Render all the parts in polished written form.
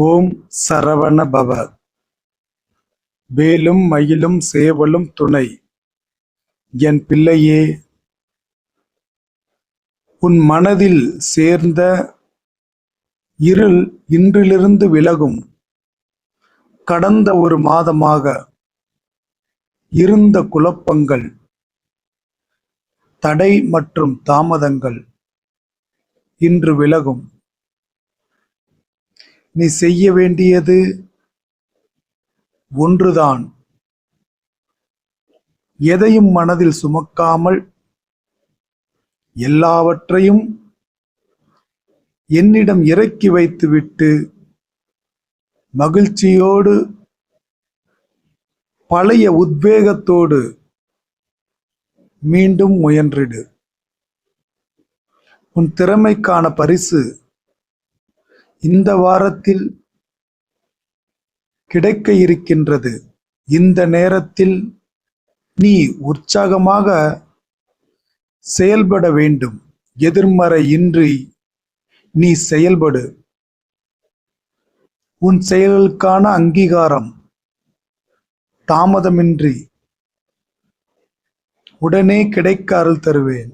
ஓம் சரவண பவ. வேலும் மயிலும் சேவலும் துணை. என் பிள்ளையே, உன் மனதில் சேர்ந்த இருள் இன்றிலிருந்து விலகும். கடந்த ஒரு மாதமாக இருந்த குழப்பங்கள், தடை மற்றும் தாமதங்கள் இன்று விலகும். நீ செய்ய வேண்டியது ஒன்றுதான். எதையும் மனதில் சுமக்காமல் எல்லாவற்றையும் என்னிடம் இறக்கி வைத்துவிட்டு மகிழ்ச்சியோடு பழைய உத்வேகத்தோடு மீண்டும் முயன்றிடு. உன் திறமைக்கான பரிசு இந்த வாரத்தில் கிடைக்க இருக்கின்றது. இந்த நேரத்தில் நீ உற்சாகமாக செயல்பட வேண்டும். எதிர்மறை இன்றி நீ செயல்படு. உன் செயல்களுக்கான அங்கீகாரம் தாமதமின்றி உடனே கிடைக்க அருள் தருவேன்.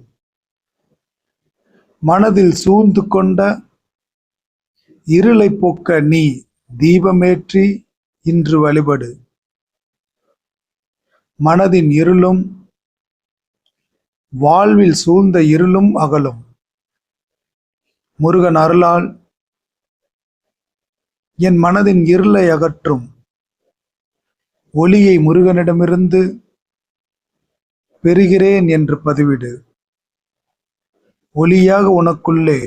மனதில் சூழ்ந்து கொண்ட இருளை போக்க நீ தீபமேற்றி இன்று வழிபடு. மனதின் இருளும் வாழ்வில் சூழ்ந்த இருளும் அகலும். முருகன் அருளால் என் மனதின் இருளை அகற்றும் ஒளியை முருகனிடமிருந்து பெறுகிறேன் என்று பதிவிடு. ஒளியாக உனக்குள்ளே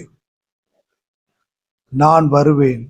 நான் வருவேன்.